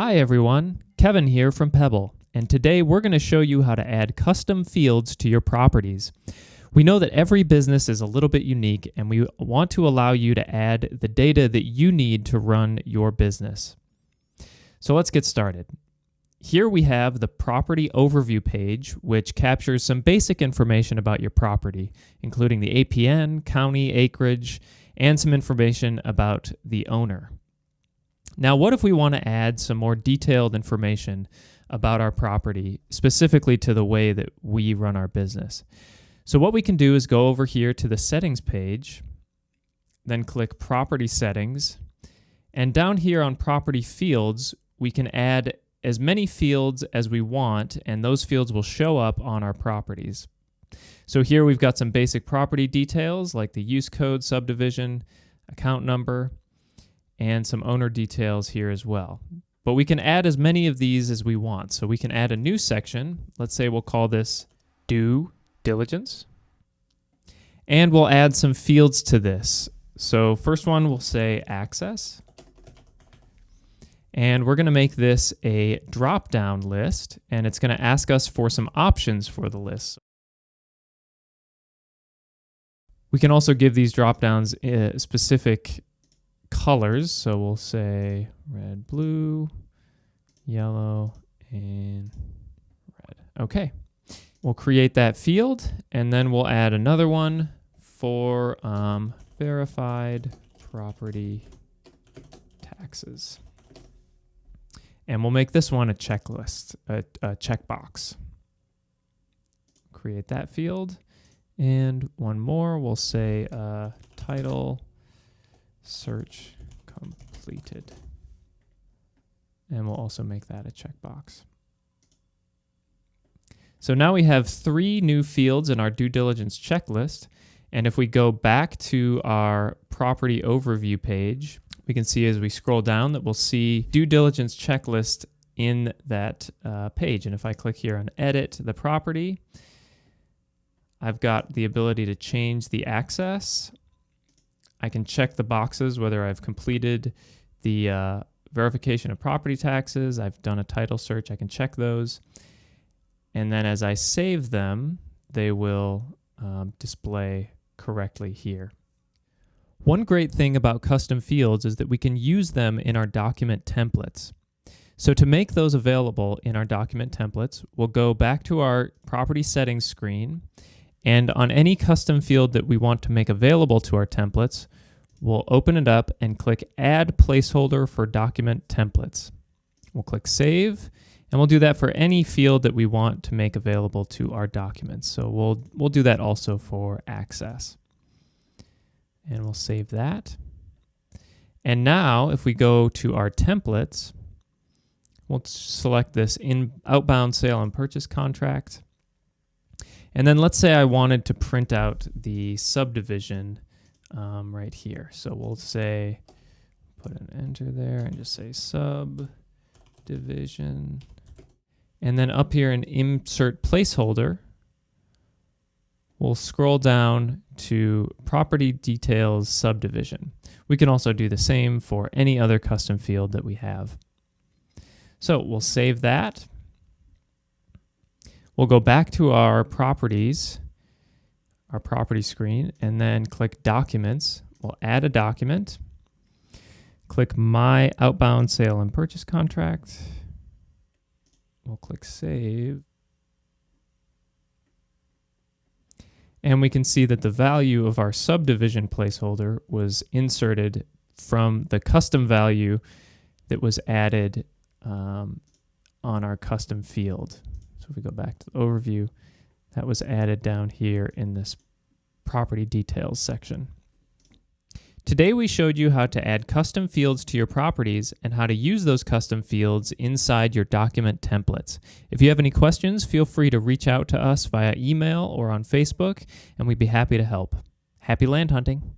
Hi everyone, Kevin here from Pebble, and today we're going to show you how to add custom fields to your properties. We know that every business is a little bit unique, and we want to allow you to add the data that you need to run your business. So let's get started. Here we have the property overview page, which captures some basic information about your property, including the APN, county, acreage, and some information about the owner. Now, what if we want to add some more detailed information about our property, specifically to the way that we run our business? So what we can do is go over here to the settings page, then click property settings, and down here on property fields, we can add as many fields as we want, and those fields will show up on our properties. So here we've got some basic property details like the use code, subdivision, account number, and some owner details here as well. But we can add as many of these as we want. So we can add a new section. Let's say we'll call this due diligence. And we'll add some fields to this. So first one we'll say access. And we're going to make this a drop-down list, and it's going to ask us for some options for the list. We can also give these drop-downs specific colors, so we'll say red, blue, yellow, and red. Okay, we'll create that field, and then we'll add another one for verified property taxes. And we'll make this one a checklist, a checkbox. Create that field, and one more, we'll say title search completed. And we'll also make that a checkbox. So now we have 3 new fields in our due diligence checklist. And if we go back to our property overview page, we can see as we scroll down that we'll see due diligence checklist in that page. And if I click here on edit the property, I've got the ability to change the access. I can check the boxes whether I've completed the verification of property taxes. I've done a title search. I can check those. And then as I save them, they will display correctly here. One great thing about custom fields is that we can use them in our document templates. So to make those available in our document templates, we'll go back to our property settings screen, and on any custom field that we want to make available to our templates, we'll open it up and click Add Placeholder for Document Templates. We'll click Save, and we'll do that for any field that we want to make available to our documents. So we'll do that also for access. And we'll save that. And now, if we go to our templates, we'll select this outbound sale and purchase contract. And then let's say I wanted to print out the subdivision right here. So we'll say, put an enter there and just say subdivision. And then up here in insert placeholder, we'll scroll down to property details subdivision. We can also do the same for any other custom field that we have. So we'll save that. We'll go back to our properties, our property screen, and then click Documents. We'll add a document. Click My Outbound Sale and Purchase Contract. We'll click Save. And we can see that the value of our subdivision placeholder was inserted from the custom value that was added on our custom field. So if we go back to the overview, that was added down here in this property details section. Today we showed you how to add custom fields to your properties and how to use those custom fields inside your document templates. If you have any questions, feel free to reach out to us via email or on Facebook, and we'd be happy to help. Happy land hunting!